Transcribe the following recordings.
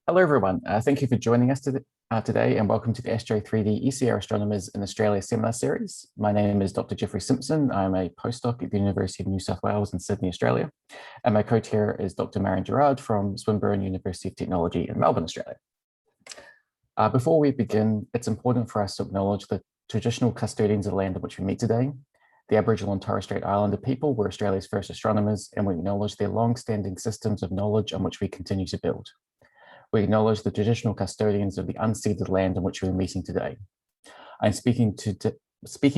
Hello, everyone. Thank you for joining us today, and welcome to the ASTRO 3D ECR Astronomers in Australia seminar series. My name is Dr. Jeffrey Simpson. I'm a postdoc at the University of New South Wales in Sydney, Australia. And my co-chair is Dr. Marion Gerard from Swinburne University of Technology in Melbourne, Australia. Before we begin, it's important for us to acknowledge the traditional custodians of the land on which we meet today. The Aboriginal and Torres Strait Islander people were Australia's first astronomers, and we acknowledge their long-standing systems of knowledge on which we continue to build. We acknowledge the traditional custodians of the unceded land on which we're meeting today. I'm speaking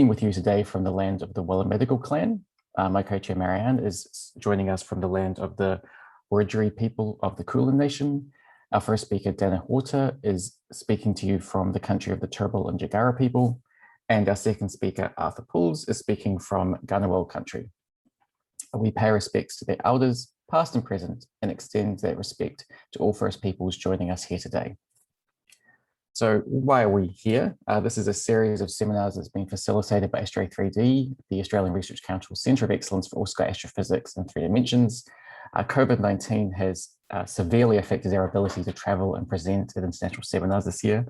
with you today from the land of the Wallumedegal clan. My co-chair Marianne is joining us from the land of the Wiradjuri people of the Kulin Nation. Our first speaker, Dana Horta, is speaking to you from the country of the Turrbal and Jagara people. And our second speaker, Arthur Pools, is speaking from Ngunnawal country. We pay respects to their elders, past and present, and extend that respect to all First Peoples joining us here today. So why are we here? This is a series of seminars that's been facilitated by ASTRO 3D, the Australian Research Council Centre of Excellence for All-Sky Astrophysics in 3 dimensions. COVID-19 has severely affected our ability to travel and present at international seminars this year.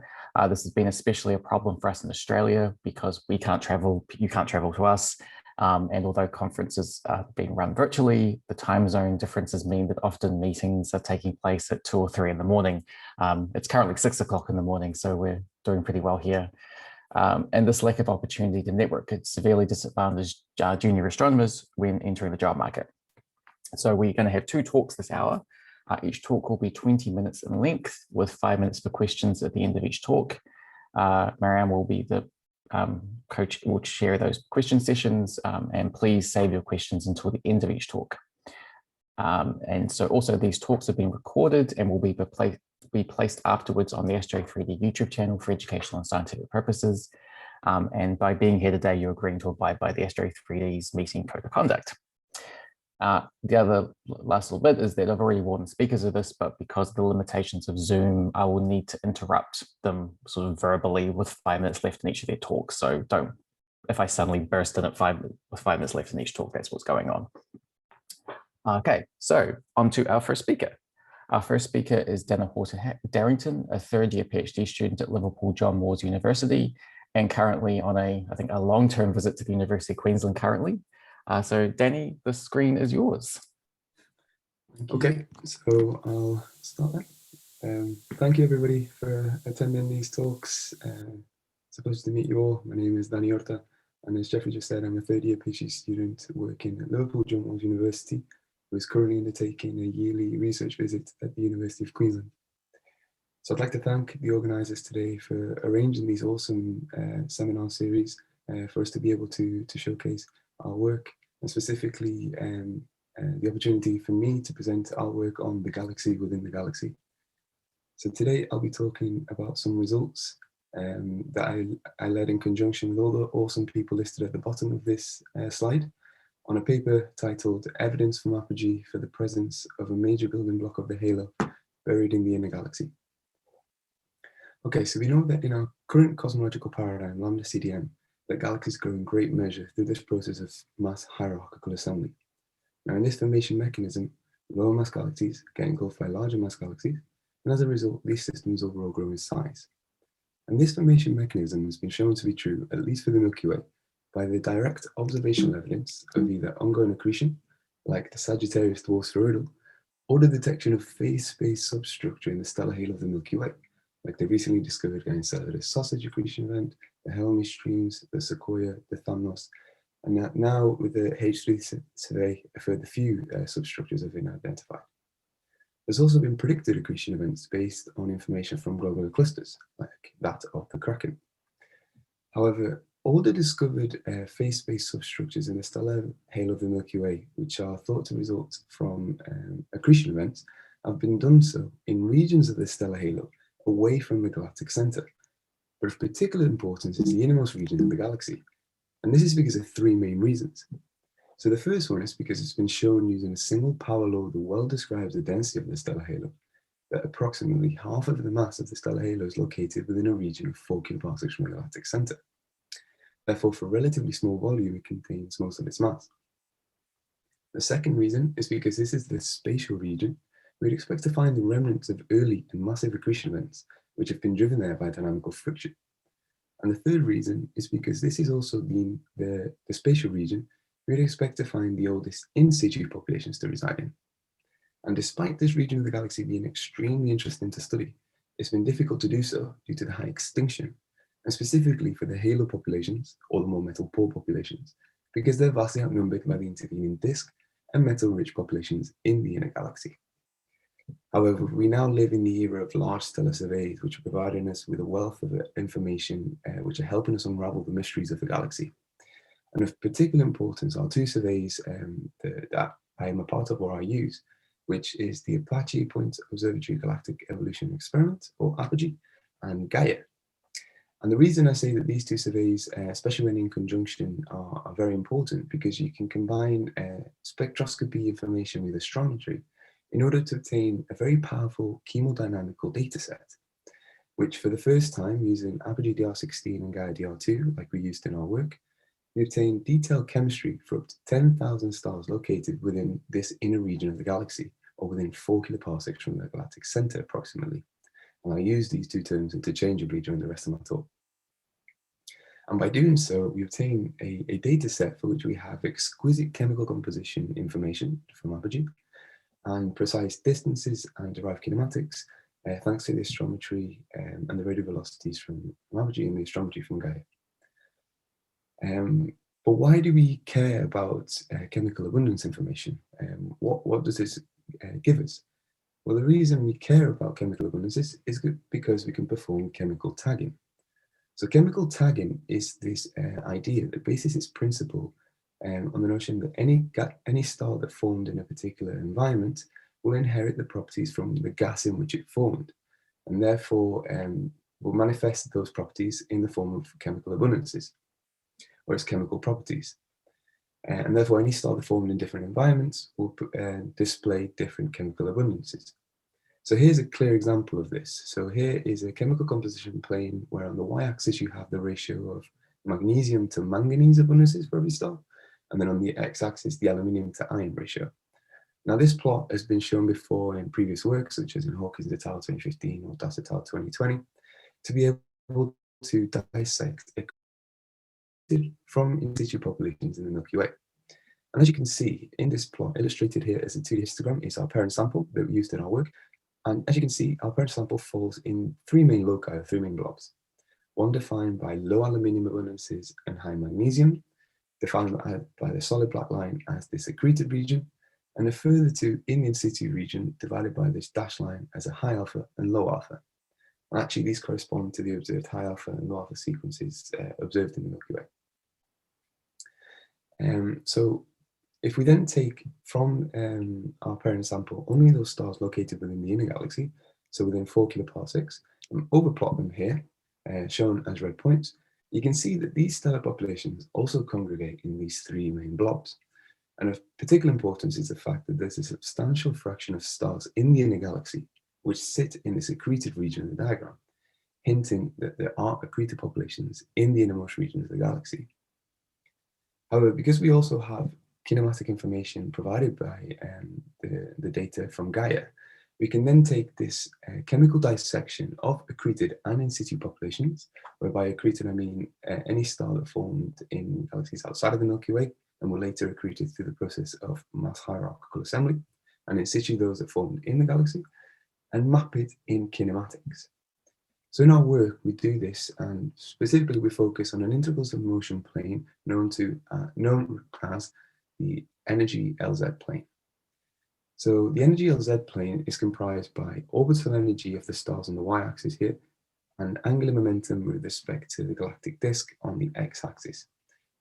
This has been especially a problem for us in Australia because we can't travel, you can't travel to us. And although conferences are being run virtually, the time zone differences mean that often meetings are taking place at 2 or 3 in the morning. It's currently 6 o'clock in the morning, so we're doing pretty well here. And this lack of opportunity to network could severely disadvantage junior astronomers when entering the job market. So we're going to have 2 talks this hour. Each talk will be 20 minutes in length with 5 minutes for questions at the end of each talk. Marianne will be the coach will share those question sessions, and please save your questions until the end of each talk. And so also these talks have been recorded and will be placed afterwards on the ASTRO 3D YouTube channel for educational and scientific purposes. And by being here today, you're agreeing to abide by the ASTRO 3D's meeting code of conduct. The other last little bit is that I've already warned speakers of this, but because of the limitations of Zoom, I will need to interrupt them sort of verbally with 5 minutes left in each of their talks. So if I suddenly burst in at with 5 minutes left in each talk, that's what's going on. Okay, so on to our first speaker. Our first speaker is Dana Horta Darrington, a third-year PhD student at Liverpool John Moores University, and currently on I think a long-term visit to the University of Queensland currently. So Danny, the screen is yours. Okay, so I'll start then. Thank you everybody for attending these talks. It's a pleasure to meet you all. My name is Danny Horta, and as Jeffrey just said, I'm a third-year PhD student working at Liverpool John Moores University, who is currently undertaking a yearly research visit at the University of Queensland. So I'd like to thank the organisers today for arranging these awesome seminar series for us to be able to showcase our work, and specifically the opportunity for me to present our work on the galaxy within the galaxy. So today I'll be talking about some results that I led in conjunction with all the awesome people listed at the bottom of this slide on a paper titled Evidence from Apogee for the Presence of a Major Building Block of the Halo Buried in the Inner Galaxy. Okay, so we know that in our current cosmological paradigm, lambda CDM, that galaxies grow in great measure through this process of mass hierarchical assembly. Now in this formation mechanism, lower mass galaxies get engulfed by larger mass galaxies, and as a result, these systems overall grow in size. And this formation mechanism has been shown to be true, at least for the Milky Way, by the direct observational evidence of either ongoing accretion, like the Sagittarius dwarf spheroidal, or the detection of phase space substructure in the stellar halo of the Milky Way, like the recently discovered Enceladus sausage accretion event, the Helmi streams, the Sequoia, the Thamnos, and now with the H3 survey, a further few substructures have been identified. There's also been predicted accretion events based on information from globular clusters, like that of the Kraken. However, all the discovered phase space substructures in the stellar halo of the Milky Way, which are thought to result from accretion events, have been done so in regions of the stellar halo away from the galactic center. But of particular importance is the innermost region of the galaxy. And this is because of 3 main reasons. So the first one is because it's been shown using a single power law that well describes the density of the stellar halo, that approximately half of the mass of the stellar halo is located within a region of 4 kiloparsecs from the galactic center. Therefore, for relatively small volume, it contains most of its mass. The second reason is because this is the spatial region we'd expect to find the remnants of early and massive accretion events, which have been driven there by dynamical friction. And the third reason is because this is also the spatial region we'd expect to find the oldest in situ populations to reside in. And despite this region of the galaxy being extremely interesting to study, it's been difficult to do so due to the high extinction, and specifically for the halo populations, or the more metal-poor populations, because they're vastly outnumbered by the intervening disk and metal-rich populations in the inner galaxy. However, we now live in the era of large stellar surveys, which are providing us with a wealth of information which are helping us unravel the mysteries of the galaxy. And of particular importance are two surveys that I am a part of or I use, which is the Apache Point Observatory Galactic Evolution Experiment, or APOGEE, and Gaia. And the reason I say that these two surveys, especially when in conjunction, are very important, because you can combine spectroscopy information with astrometry in order to obtain a very powerful chemo-dynamical data set, which for the first time, using APOGEE DR16 and Gaia DR2, like we used in our work, we obtained detailed chemistry for up to 10,000 stars located within this inner region of the galaxy, or within 4 kiloparsecs from the galactic center approximately. And I use these two terms interchangeably during the rest of my talk. And by doing so, we obtain a data set for which we have exquisite chemical composition information from APOGEE, and precise distances and derived kinematics, thanks to the astrometry and the radial velocities from APOGEE and the astrometry from Gaia. But why do we care about chemical abundance information? What does this give us? Well, the reason we care about chemical abundance is because we can perform chemical tagging. So chemical tagging is this idea that bases its principle on the notion that any star that formed in a particular environment will inherit the properties from the gas in which it formed, and therefore will manifest those properties in the form of chemical abundances, or its chemical properties. And therefore, any star that formed in different environments will display different chemical abundances. So here's a clear example of this. So here is a chemical composition plane where on the y-axis you have the ratio of magnesium to manganese abundances for every star, and then on the x-axis the aluminium to iron ratio. Now this plot has been shown before in previous work, such as in Hawkins et al. 2015 or Das et al. 2020, to be able to dissect from in situ populations in the Milky Way. And as you can see in this plot, illustrated here as a 2D histogram, is our parent sample that we used in our work. And as you can see, our parent sample falls in 3 main loci, or 3 main blobs. One defined by low aluminium abundances and high magnesium, defined by the solid black line as this accreted region, and a further 2 in situ region divided by this dashed line as a high alpha and low alpha. And actually, these correspond to the observed high alpha and low alpha sequences observed in the Milky Way. So if we then take from our parent sample only those stars located within the inner galaxy, so within 4 kiloparsecs, and overplot them here, shown as red points, you can see that these stellar populations also congregate in these 3 main blobs. And of particular importance is the fact that there's a substantial fraction of stars in the inner galaxy which sit in this accreted region of the diagram, hinting that there are accreted populations in the innermost region of the galaxy. However, because we also have kinematic information provided by the data from Gaia, we can then take this chemical dissection of accreted and in situ populations, whereby accreted I mean any star that formed in galaxies outside of the Milky Way and were later accreted through the process of mass hierarchical assembly, and in situ those that formed in the galaxy, and map it in kinematics. So in our work, we do this, and specifically we focus on an integrals of motion plane known as the energy LZ plane. So the energy LZ plane is comprised by orbital energy of the stars on the y-axis here, and angular momentum with respect to the galactic disk on the x-axis,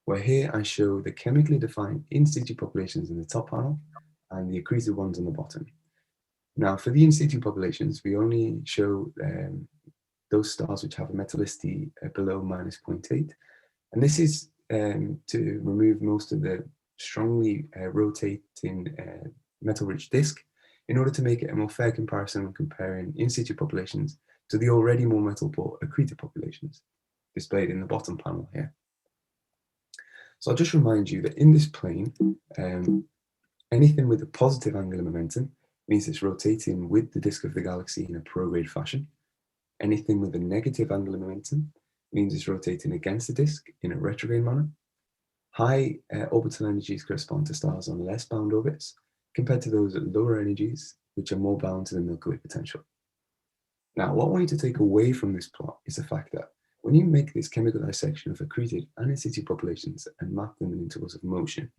where here I show the chemically defined in situ populations in the top panel and the accreted ones on the bottom. Now for the in situ populations, we only show those stars which have a metallicity below -0.8. And this is to remove most of the strongly rotating metal-rich disk in order to make it a more fair comparison when comparing in situ populations to the already more metal-poor accreted populations, displayed in the bottom panel here. So I'll just remind you that in this plane, anything with a positive angular momentum means it's rotating with the disk of the galaxy in a prograde fashion. Anything with a negative angular momentum means it's rotating against the disk in a retrograde manner. High orbital energies correspond to stars on less bound orbits compared to those at lower energies, which are more bound to the Milky Way potential. Now, what I want you to take away from this plot is the fact that when you make this chemical dissection of accreted and in situ populations and map them in intervals of motion,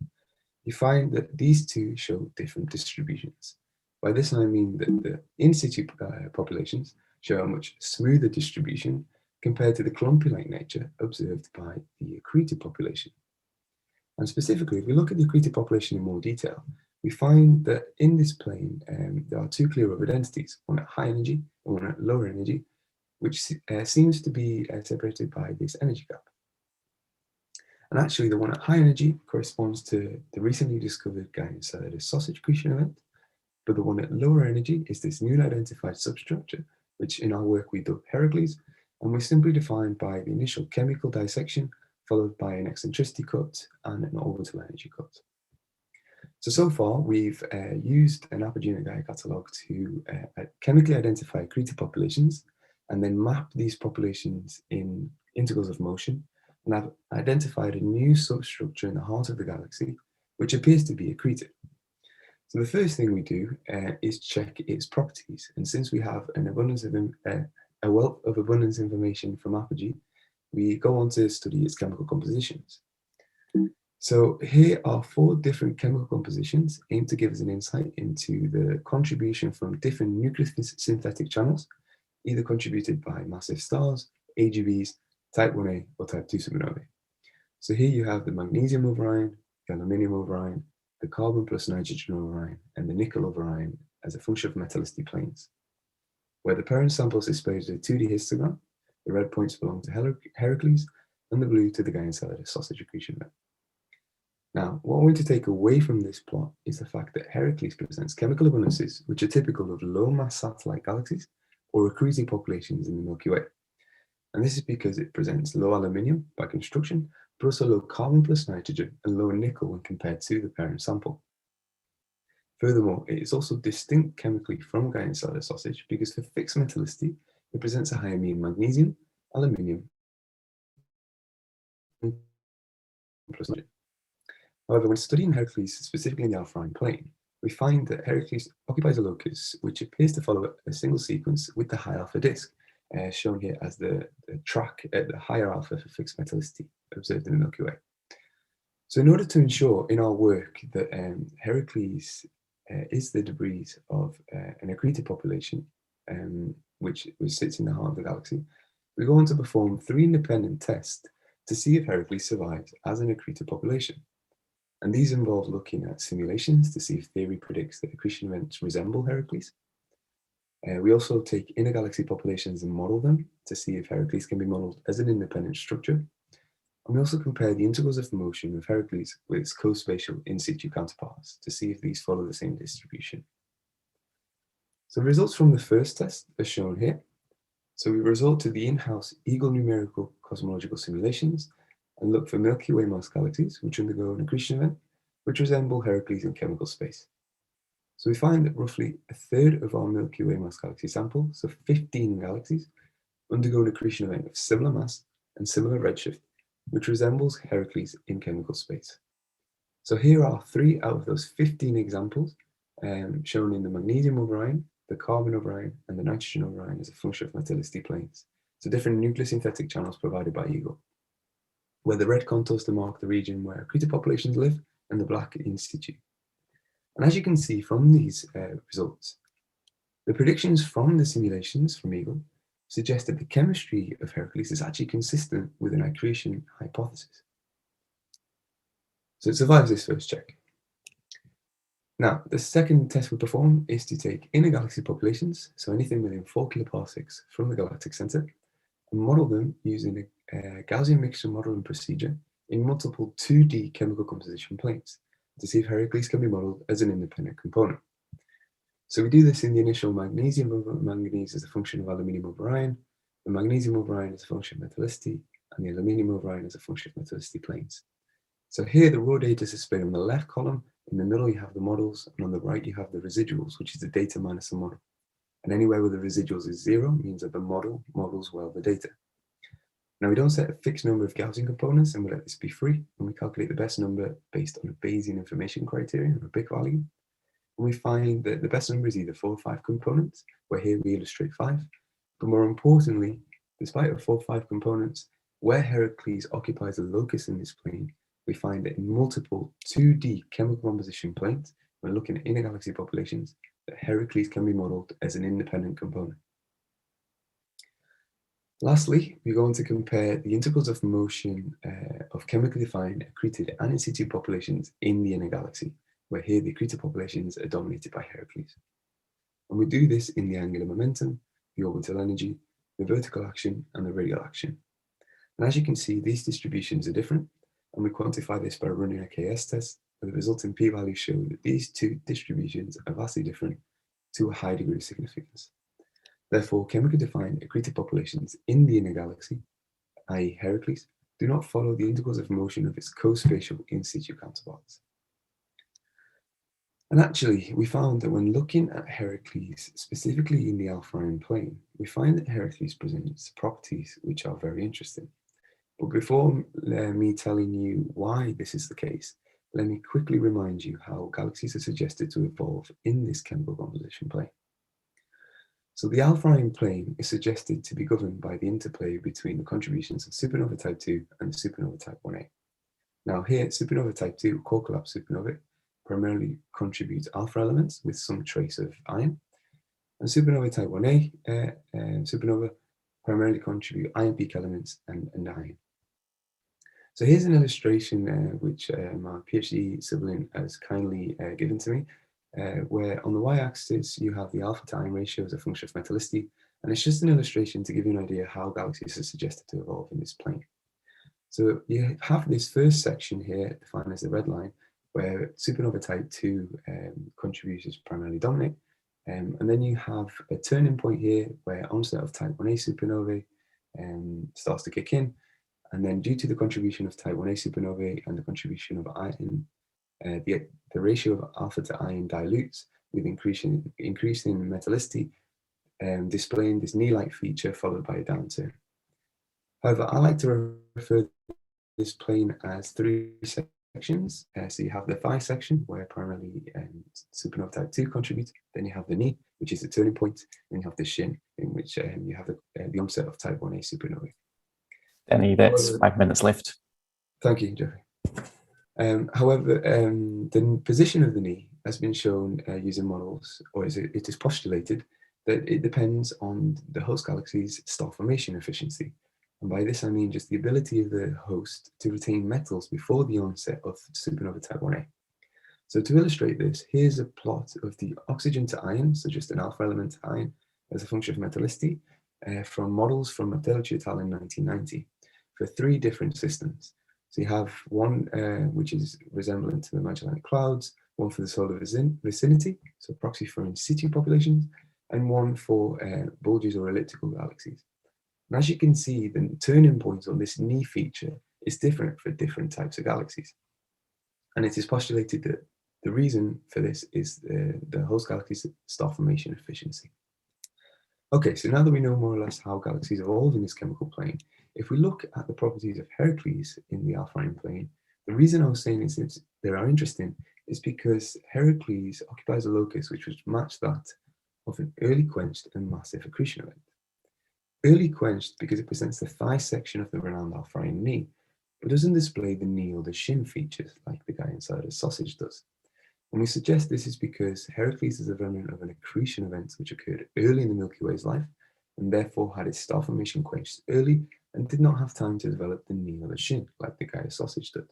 you find that these two show different distributions. By this I mean that the in situ populations show a much smoother distribution compared to the clumpy-like nature observed by the accreted population. And specifically, if we look at the accreted population in more detail, we find that in this plane, there are two clear over-densities, one at high energy and one at lower energy, which seems to be separated by this energy gap. And actually, the one at high energy corresponds to the recently discovered Galactic sausage accretion event, but the one at lower energy is this newly identified substructure, which in our work we dub Heracles, and we simply defined by the initial chemical dissection, followed by an eccentricity cut and an orbital energy cut. So far, we've used an Apergenic Gaia catalogue to chemically identify accreted populations and then map these populations in integrals of motion. And I've identified a new substructure in the heart of the galaxy, which appears to be accreted. So the first thing we do is check its properties. And since we have an abundance of a wealth of abundance information from Apogee, we go on to study its chemical compositions. So here are 4 different chemical compositions aimed to give us an insight into the contribution from different nucleosynthetic channels, either contributed by massive stars, AGBs, type 1a or type 2 supernovae. So here you have the magnesium over iron, the aluminium over iron, the carbon plus nitrogen over iron, and the nickel over iron as a function of metallicity planes. Where the parent sample is displayed as a 2D histogram, the red points belong to Heracles, and the blue to the Galactic sausage accretion event. Now, what I want to take away from this plot is the fact that Heracles presents chemical abundances which are typical of low-mass satellite galaxies or accreting populations in the Milky Way. And this is because it presents low aluminium by construction, but also low carbon plus nitrogen and low nickel when compared to the parent sample. Furthermore, it is also distinct chemically from Galactic sausage because for fixed metallicity, it presents a higher mean magnesium, aluminium, plus nitrogen. However, when studying Heracles, specifically in the alpha plane, we find that Heracles occupies a locus which appears to follow a single sequence with the high alpha disk, shown here as the track at the higher alpha for fixed metallicity observed in the Milky Way. So in order to ensure in our work that Heracles is the debris of an accreted population, which sits in the heart of the galaxy, we go on to perform 3 independent tests to see if Heracles survives as an accreted population. And these involve looking at simulations to see if theory predicts that accretion events resemble Heracles. We also take inner galaxy populations and model them to see if Heracles can be modeled as an independent structure. And we also compare the integrals of motion of Heracles with its co-spatial in situ counterparts to see if these follow the same distribution. So the results from the first test are shown here. So we resort to the in-house Eagle numerical cosmological simulations and look for Milky Way mass galaxies which undergo an accretion event, which resemble Heracles in chemical space. So we find that roughly a third of our Milky Way mass galaxy sample, so 15 galaxies, undergo an accretion event of similar mass and similar redshift, which resembles Heracles in chemical space. So here are 3 out of those 15 examples shown in the magnesium over iron, the carbon over iron, and the nitrogen over iron as a function of metallicity planes. So different nucleosynthetic channels provided by Eagle, where the red contours to mark the region where accreted populations live and the black in situ. And as you can see from these results, the predictions from the simulations from Eagle suggest that the chemistry of Heracles is actually consistent with an accretion hypothesis. So it survives this first check. Now, the second test we perform is to take inner galaxy populations, so anything within 4 kiloparsecs from the galactic center, and model them using a Gaussian mixture modeling procedure in multiple 2D chemical composition planes to see if Heracles can be modeled as an independent component. So we do this in the initial magnesium over manganese as a function of aluminium over iron, the magnesium over iron as a function of metallicity, and the aluminium over iron as a function of metallicity planes. So here the raw data is displayed on the left column In the middle, you have the models, and on the right, you have the residuals, which is the data minus the model. And anywhere where the residuals is 0 means that the model models well the data. Now, we don't set a fixed number of Gaussian components, and we let this be free, and we calculate the best number based on a Bayesian information criterion, or a BIC value. And we find that the best number is either 4 or 5 components, where here we illustrate 5. But more importantly, despite the 4 or 5 components, where Heracles occupies a locus in this plane, we find that in multiple 2D chemical composition planes, when looking at inner galaxy populations, that Heracles can be modeled as an independent component. Lastly, we're going to compare the integrals of motion of chemically defined, accreted, and in situ populations in the inner galaxy, where here the accreted populations are dominated by Heracles. And we do this in the angular momentum, the orbital energy, the vertical action, and the radial action. And as you can see, these distributions are different, and we quantify this by running a KS test, where the resulting p-values show that these two distributions are vastly different to a high degree of significance. Therefore, chemically defined accreted populations in the inner galaxy, i.e. Heracles, do not follow the integrals of motion of its co-spatial in situ counterparts. And actually, we found that when looking at Heracles, specifically in the alpha-ion plane, we find that Heracles presents properties which are very interesting. But before me telling you why this is the case, let me quickly remind you how galaxies are suggested to evolve in this chemical composition plane. So the alpha-ion plane is suggested to be governed by the interplay between the contributions of supernova type 2 and supernova type 1a. Now here, supernova type 2, core collapse supernovae, primarily contributes alpha elements with some trace of iron, and supernova type 1a supernova primarily contribute iron peak elements and iron. So here's an illustration which my PhD sibling has kindly given to me, where on the y-axis you have the alpha to iron ratio as a function of metallicity, and it's just an illustration to give you an idea how galaxies are suggested to evolve in this plane. So you have this first section here defined as the red line, where supernova type 2 contributions primarily dominate, and then you have a turning point here where onset of type 1a supernovae starts to kick in. And then due to the contribution of type 1a supernovae and the contribution of iron, the ratio of alpha to iron dilutes with increasing metallicity, displaying this knee-like feature followed by a downturn. However, I like to refer to this plane as 3 sections. So you have the thigh section where primarily supernova type 2 contributes, then you have the knee, which is the turning point, and you have the shin, in which you have the onset of type 1a supernovae. Danny, that's 5 minutes left. Thank you, Jeffrey. However, the position of the knee has been shown using models, or it is postulated that it depends on the host galaxy's star formation efficiency. And by this, I mean just the ability of the host to retain metals before the onset of supernova type 1a. So to illustrate this, here's a plot of the oxygen to iron, so just an alpha element to iron as a function of metallicity, from models from Abdelchi et al. In 1990 for 3 different systems. So you have one which is resembling to the Magellanic Clouds, one for the solar vicinity, so proxy for in situ populations, and one for bulges or elliptical galaxies. And as you can see, the turning point on this knee feature is different for different types of galaxies. And it is postulated that the reason for this is the host galaxy's star formation efficiency. Okay, so now that we know more or less how galaxies evolve in this chemical plane, if we look at the properties of Heracles in the alpha-ion plane, the reason I was saying is that they are interesting is because Heracles occupies a locus which would match that of an early quenched and massive accretion event. Early quenched because it presents the thigh section of the renowned alpha-ion knee, but doesn't display the knee or the shin features like the guy inside a sausage does. And we suggest this is because Heracles is a remnant of an accretion event which occurred early in the Milky Way's life, and therefore had its star formation quenched early and did not have time to develop the knee or the shin like the Gaia sausage did.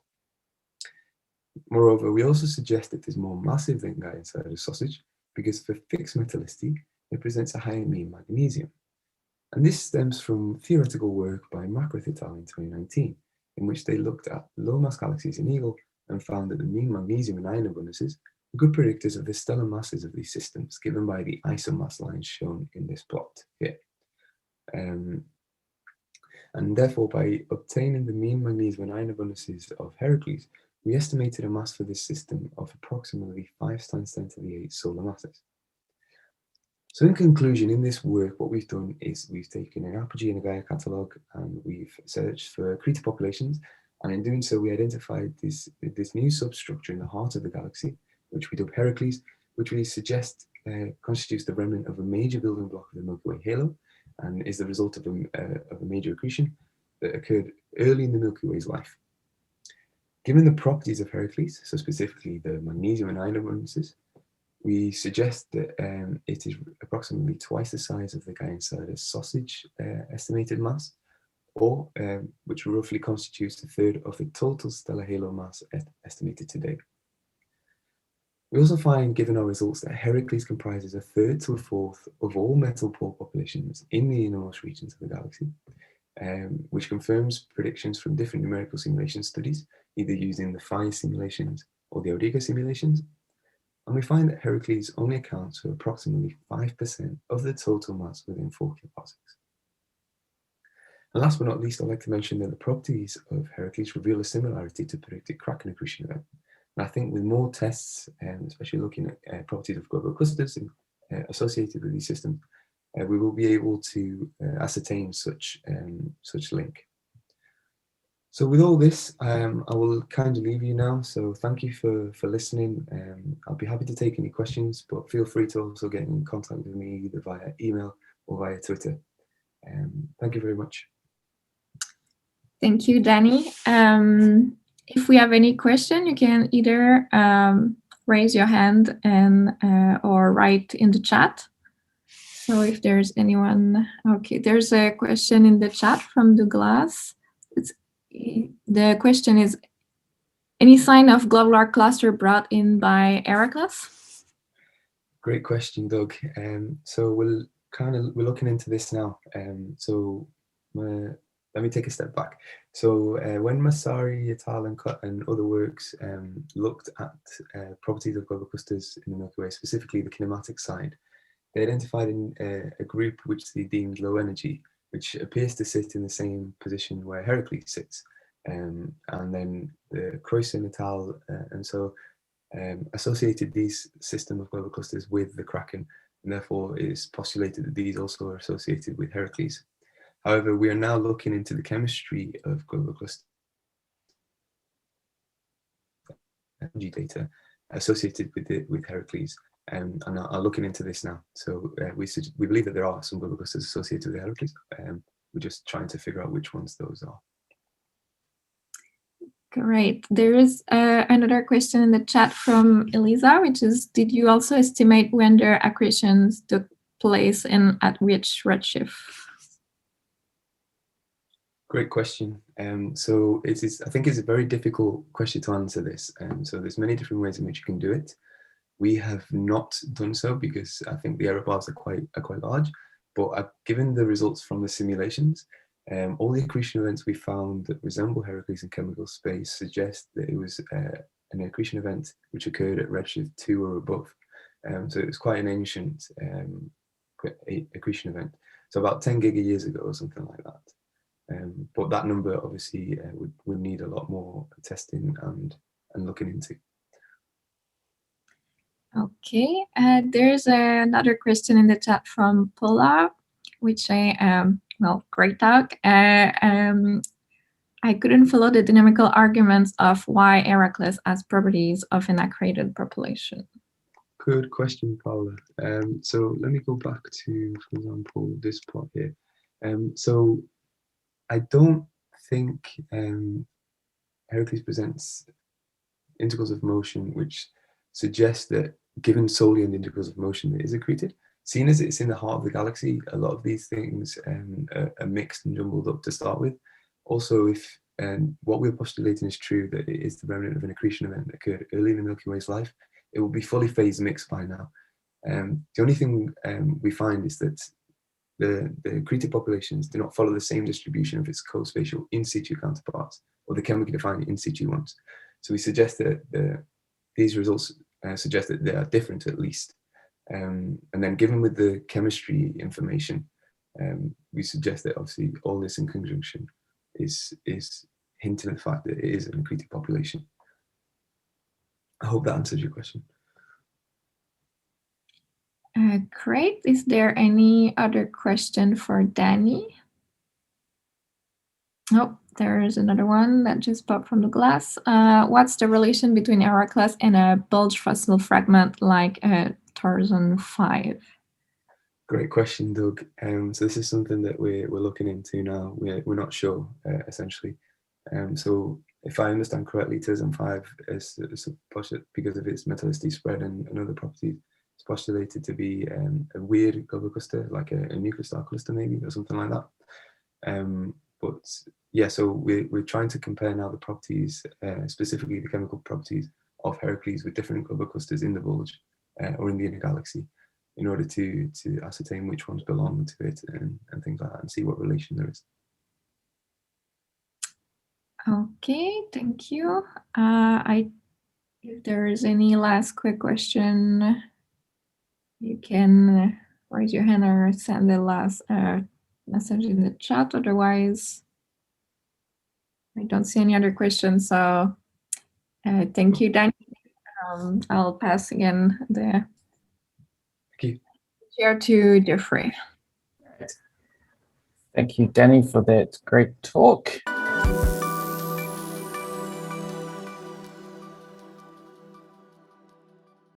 Moreover, we also suggest it is more massive than Gaia inside a sausage because for fixed metallicity, it presents a higher mean magnesium. And this stems from theoretical work by Macrath et al. In 2019, in which they looked at low mass galaxies in Eagle and found that the mean magnesium and iron abundances were good predictors of the stellar masses of these systems, given by the isomass lines shown in this plot here. And therefore, by obtaining the mean magnesium and iron abundances of Heracles, we estimated a mass for this system of approximately 5 times 10 to the 8 solar masses. So in conclusion, in this work, what we've done is we've taken an Apogee and a Gaia catalogue, and we've searched for accreted populations. And in doing so, we identified this new substructure in the heart of the galaxy, which we dub Heracles, which we suggest constitutes the remnant of a major building block of the Milky Way halo, and is the result of a major accretion that occurred early in the Milky Way's life. Given the properties of Heracles, so specifically the magnesium and iron abundances, we suggest that it is approximately twice the size of the Gaia Enceladar's sausage estimated mass, or which roughly constitutes a third of the total stellar halo mass estimated to date. We also find, given our results, that Heracles comprises a third to a fourth of all metal poor populations in the innermost regions of the galaxy, which confirms predictions from different numerical simulation studies, either using the PHI simulations or the Odiga simulations. And we find that Heracles only accounts for approximately 5% of the total mass within 4 kiloparsecs. And last but not least, I'd like to mention that the properties of Heracles reveal a similarity to predicted Kraken accretion event. And I think with more tests, especially looking at properties of global clusters associated with these systems, we will be able to ascertain such link. So with all this, I will kind of leave you now. So thank you for listening. I'll be happy to take any questions, but feel free to also get in contact with me either via email or via Twitter. Thank you very much. Thank you, Danny. If we have any question, you can either raise your hand and or write in the chat. So if there's anyone, okay, there's a question in the chat from Douglas. The question is, any sign of globular cluster brought in by Heracles? Great question, Doug. So we're looking into this now. Let me take a step back. So when Massari et al. And other works looked at properties of globular clusters in the Milky Way, specifically the kinematic side, they identified a group which they deemed low energy, which appears to sit in the same position where Heracles sits. And then the Croyson et al. And so associated these system of globular clusters with the Kraken, and therefore it is postulated that these also are associated with Heracles. However, we are now looking into the chemistry of globular cluster energy data associated with Heracles, and are looking into this now. So we believe that there are some globular clusters associated with Heracles. We're just trying to figure out which ones those are. Great. There is another question in the chat from Elisa, which is, did you also estimate when their accretions took place and at which redshift? Great question. So I think it's a very difficult question to answer this. So there's many different ways in which you can do it. We have not done so because I think the error bars are quite large. But given the results from the simulations, all the accretion events we found that resemble Heracles in chemical space suggest that it was an accretion event which occurred at redshift 2 or above. So it was quite an ancient accretion event. So about 10 gigayears ago or something like that. But that number obviously would need a lot more testing and looking into. Okay, there's another question in the chat from Paula, which great talk. I couldn't follow the dynamical arguments of why Heracles has properties of an accreted population. Good question, Paula. So let me go back to, for example, this plot here. So I don't think Heracles presents integrals of motion which suggest that given solely on the integrals of motion, it is accreted. Seeing as it's in the heart of the galaxy, a lot of these things are mixed and jumbled up to start with. Also, if what we're postulating is true, that it is the remnant of an accretion event that occurred early in the Milky Way's life, it will be fully phase mixed by now. The only thing we find is that the accreted populations do not follow the same distribution of its co-spatial in situ counterparts, or the chemically defined in situ ones. So we suggest that these results suggest that they are different at least. And then given with the chemistry information, we suggest that obviously all this in conjunction is hinting at the fact that it is an accreted population. I hope that answers your question. Great. Is there any other question for Danny? Oh, there is another one that just popped from the glass. What's the relation between Heracles and a bulge fossil fragment like Tarzan 5? Great question, Doug. So this is something that we're looking into now. We're not sure, essentially. So if I understand correctly, Tarzan 5 is because of its metallicity spread and other properties, it's postulated to be a weird globular cluster, like a nuclear star cluster maybe, or something like that. But yeah, so we're trying to compare now the properties, specifically the chemical properties of Heracles with different globular clusters in the bulge or in the inner galaxy, in order to ascertain which ones belong to it and things like that, and see what relation there is. Okay, thank you. If there is any last quick question, you can raise your hand or send the last message in the chat. Otherwise, I don't see any other questions. So thank you, Danny. I'll pass again the chair to Jeffrey. Thank you, Danny, for that great talk.